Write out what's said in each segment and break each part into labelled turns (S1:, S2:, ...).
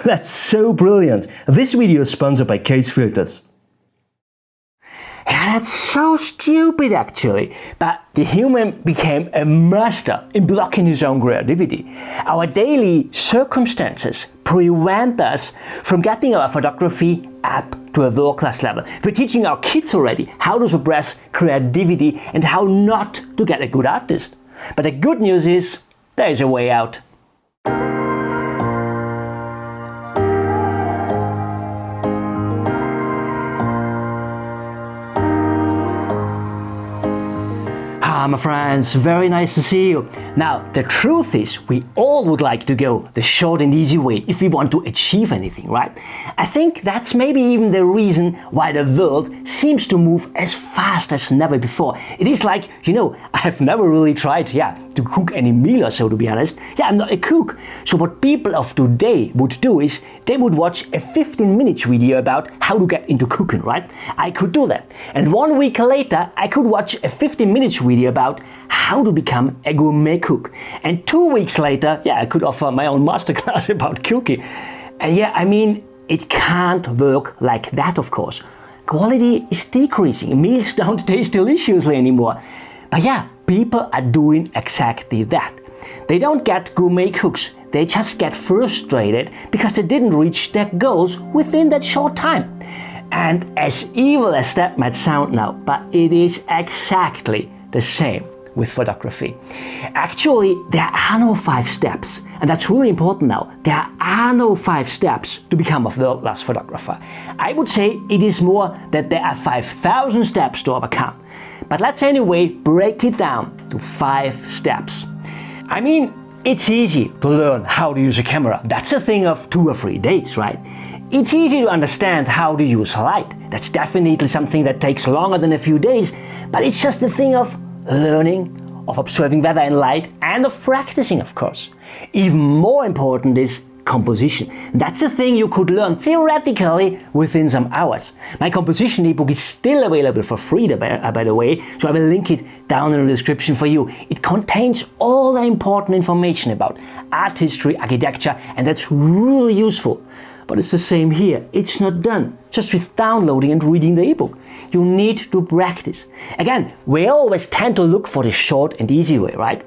S1: That's so brilliant. This video is sponsored by Photrus. Yeah, that's so stupid actually, but the human became a master in blocking his own creativity. Our daily circumstances prevent us from getting our photography up to a world-class level. We're teaching our kids already how to suppress creativity and how not to get a good artist. But the good news is, there is a way out. My friends, very nice to see you. Now, the truth is, we all would like to go the short and easy way if we want to achieve anything, right? I think that's maybe even the reason why the world seems to move as fast as never before. It is like, I've never really tried, to cook any meal or so, to be honest. I'm not a cook. So what people of today would do is, they would watch a 15-minute video about how to get into cooking, right? I could do that. And 1 week later, I could watch a 15-minute video about how to become a gourmet cook. And 2 weeks later, I could offer my own masterclass about cooking. And it can't work like that, of course. Quality is decreasing. Meals don't taste deliciously anymore. But people are doing exactly that. They don't get gourmet cooks. They just get frustrated because they didn't reach their goals within that short time. And as evil as that might sound now, but it is exactly the same with photography. Actually, there are no 5 steps, and that's really important now. There are no 5 steps to become a world-class photographer. I would say it is more that there are 5,000 steps to overcome. But let's anyway break it down to 5 steps. It's easy to learn how to use a camera. That's a thing of 2 or 3 days, right? It's easy to understand how to use light. That's definitely something that takes longer than a few days, but it's just a thing of learning, of observing weather and light, and of practicing, of course. Even more important is composition. That's a thing you could learn theoretically within some hours. My composition ebook is still available for free, by the way, so I will link it down in the description for you. It contains all the important information about art history, architecture, and that's really useful. But it's the same here. It's not done just with downloading and reading the ebook. You need to practice. Again, we always tend to look for the short and easy way, right?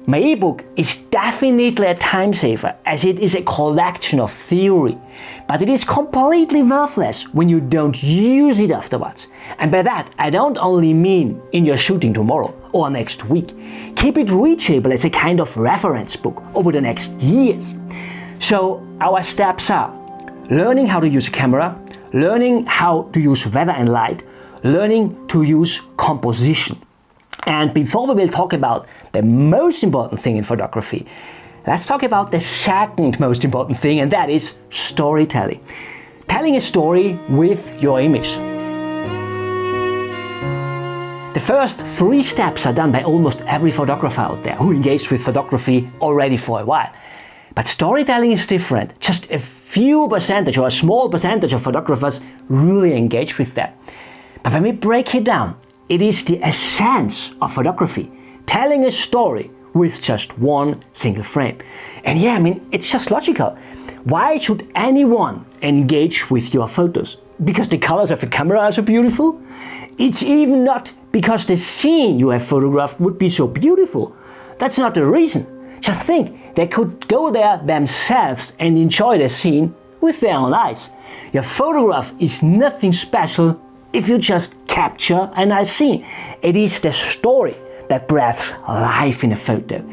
S1: My ebook is definitely a time saver, as it is a collection of theory, but it is completely worthless when you don't use it afterwards. And by that, I don't only mean in your shooting tomorrow or next week. Keep it reachable as a kind of reference book over the next years. So our steps are learning how to use a camera, learning how to use weather and light, learning to use composition. And before we will talk about the most important thing in photography, let's talk about the second most important thing, and that is storytelling. Telling a story with your image. The first 3 steps are done by almost every photographer out there who engaged with photography already for a while. But storytelling is different. Just a few percentage or a small percentage of photographers really engage with that. But when we break it down, it is the essence of photography, telling a story with just 1 single frame. And it's just logical. Why should anyone engage with your photos? Because the colors of the camera are so beautiful? It's even not because the scene you have photographed would be so beautiful. That's not the reason. Just think, they could go there themselves and enjoy the scene with their own eyes. Your photograph is nothing special if you just capture a nice scene. It is the story that breathes life in a photo.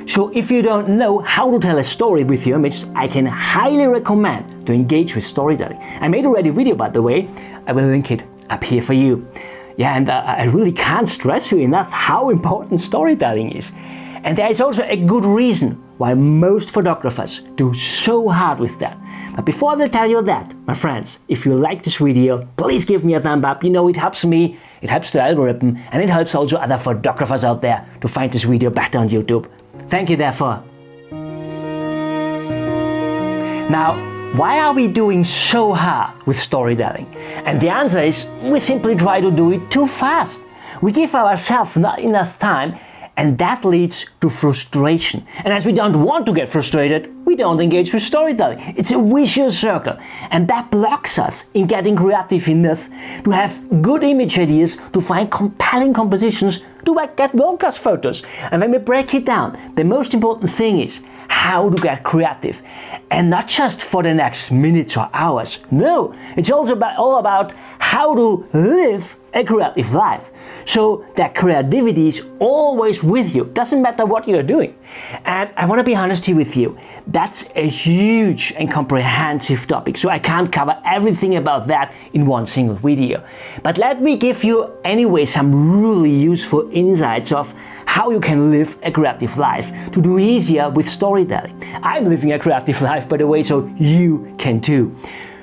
S1: So if you don't know how to tell a story with your image, I can highly recommend to engage with storytelling. I made already a video, by the way. I will link it up here for you. And I really can't stress you enough how important storytelling is. And there is also a good reason why most photographers do so hard with that. But before I will tell you that, my friends, if you like this video, please give me a thumb up. It helps me, it helps the algorithm, and it helps also other photographers out there to find this video better on YouTube. Thank you therefore. Now, why are we doing so hard with storytelling? And the answer is, we simply try to do it too fast. We give ourselves not enough time, and that leads to frustration. And as we don't want to get frustrated, we we don't engage with storytelling. It's a vicious circle, and that blocks us in getting creative enough to have good image ideas, to find compelling compositions, to get world-class photos. And when we break it down, the most important thing is how to get creative, and not just for the next minutes or hours. No, it's also all about how to live a creative life, so that creativity is always with you, doesn't matter what you're doing. And I want to be honest here with you, that's a huge and comprehensive topic, so I can't cover everything about that in one single video. But let me give you anyway some really useful insights of how you can live a creative life to do easier with storytelling. I'm living a creative life, by the way, so you can too.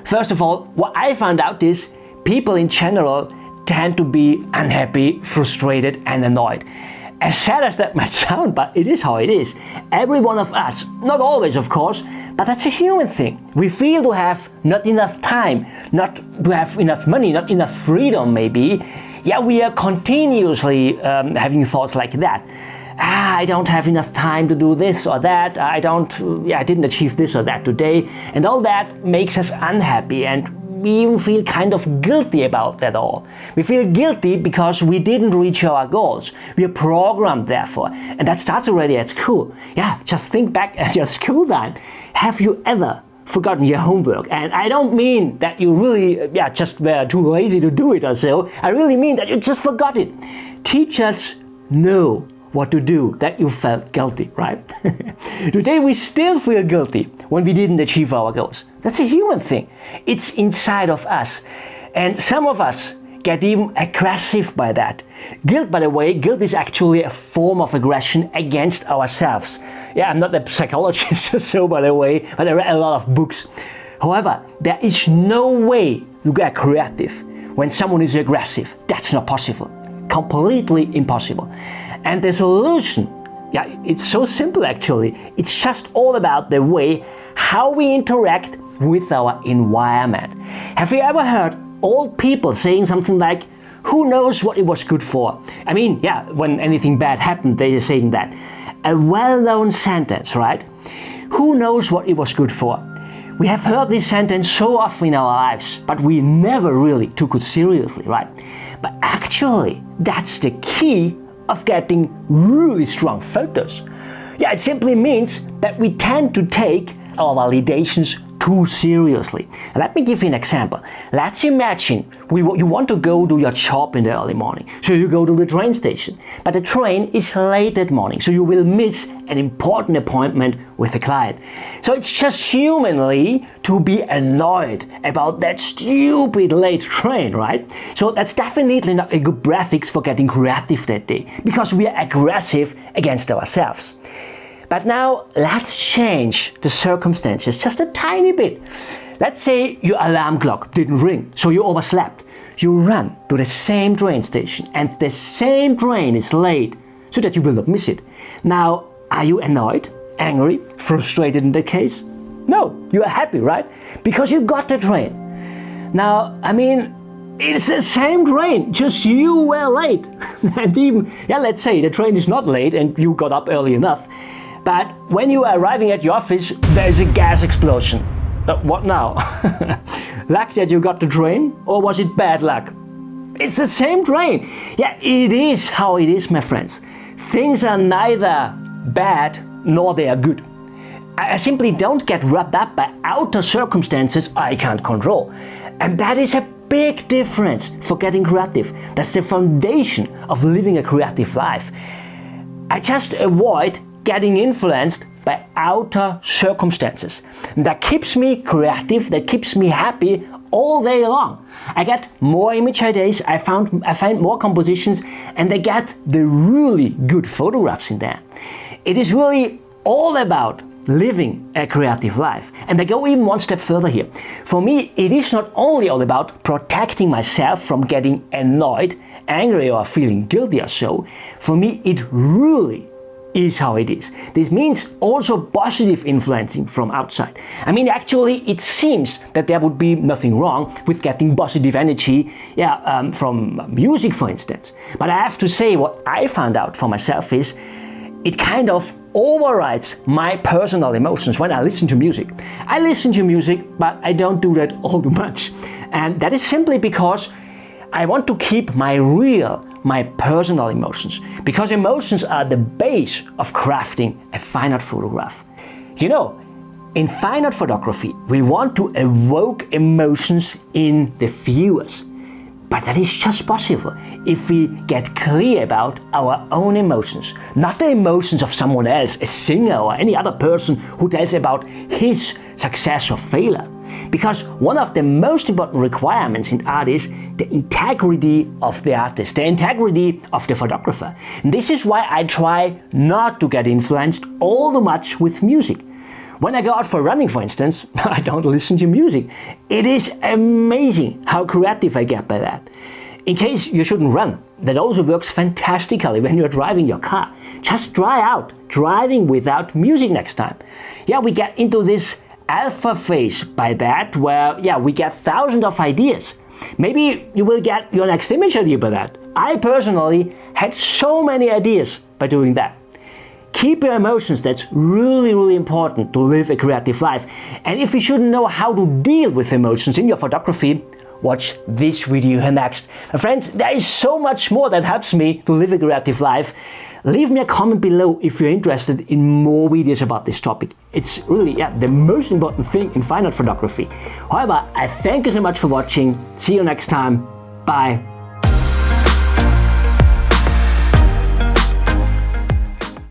S1: First of all, what I found out is people in general tend to be unhappy, frustrated and annoyed. As sad as that might sound, but it is how it is. Every one of us, not always of course, but that's a human thing. We feel to have not enough time, not to have enough money, not enough freedom maybe. Yeah, we are continuously having thoughts like that. I don't have enough time to do this or that. I didn't achieve this or that today. And all that makes us unhappy, and we even feel kind of guilty about that all. We feel guilty because we didn't reach our goals. We are programmed therefore. And that starts already at school. Yeah, just think back at your school time. Have you ever forgotten your homework? And I don't mean that you really just were too lazy to do it or so. I really mean that you just forgot it. Teachers know what to do, that you felt guilty, right? Today we still feel guilty when we didn't achieve our goals. That's a human thing. It's inside of us. And some of us get even aggressive by that. Guilt, by the way, guilt is actually a form of aggression against ourselves. Yeah, I'm not a psychologist or so, by the way, but I read a lot of books. However, there is no way you get creative when someone is aggressive. That's not possible. Completely impossible. And the solution, it's so simple actually. It's just all about the way how we interact with our environment. Have you ever heard old people saying something like, who knows what it was good for? I mean, when anything bad happened, they are saying that. A well-known sentence, right? Who knows what it was good for? We have heard this sentence so often in our lives, but we never really took it seriously, right? But actually, that's the key of getting really strong photos. It simply means that we tend to take our validations too seriously. Let me give you an example. Let's imagine you want to go do your job in the early morning. So you go to the train station, but the train is late that morning, so you will miss an important appointment with the client. So it's just humanly to be annoyed about that stupid late train, right? So that's definitely not a good prefix for getting creative that day, because we are aggressive against ourselves. But now let's change the circumstances just a tiny bit. Let's say your alarm clock didn't ring, so you overslept. You run to the same train station and the same train is late, so that you will not miss it. Now, are you annoyed, angry, frustrated in that case? No, you are happy, right? Because you got the train. Now, I mean, it's the same train, just you were late. And even, let's say the train is not late and you got up early enough. But when you are arriving at your office, there is a gas explosion. What now? Luck that you got the train, or was it bad luck? It's the same train. It is how it is, my friends. Things are neither bad nor they are good. I simply don't get wrapped up by outer circumstances I can't control. And that is a big difference for getting creative. That's the foundation of living a creative life. I just avoid getting influenced by outer circumstances. That keeps me creative, that keeps me happy all day long. I get more image ideas, I find more compositions, and I get the really good photographs in there. It is really all about living a creative life. And I go even one step further here. For me, it is not only all about protecting myself from getting annoyed, angry, or feeling guilty or so. For me, it really is how it is. This means also positive influencing from outside. I mean, actually, it seems that there would be nothing wrong with getting positive energy, from music, for instance. But I have to say, what I found out for myself is, it kind of overrides my personal emotions when I listen to music. I listen to music, but I don't do that all too much. And that is simply because I want to keep my personal emotions, because emotions are the base of crafting a fine art photograph. You know, in fine art photography, we want to evoke emotions in the viewers. But that is just possible if we get clear about our own emotions, not the emotions of someone else, a singer or any other person who tells about his success or failure. Because one of the most important requirements in art is the integrity of the artist, the integrity of the photographer. And this is why I try not to get influenced all too much with music. When I go out for running, for instance, I don't listen to music. It is amazing how creative I get by that. In case you shouldn't run, that also works fantastically when you're driving your car. Just try out driving without music next time. Yeah, we get into this alpha phase by that, where we get thousands of ideas. Maybe you will get your next image idea by that. I personally had so many ideas by doing that. Keep your emotions, that's really important to live a creative life. And if you shouldn't know how to deal with emotions in your photography, watch this video here next. Friends, there is so much more that helps me to live a creative life. Leave me a comment below if you're interested in more videos about this topic. It's really the most important thing in fine art photography. However, I thank you so much for watching. See you next time. Bye.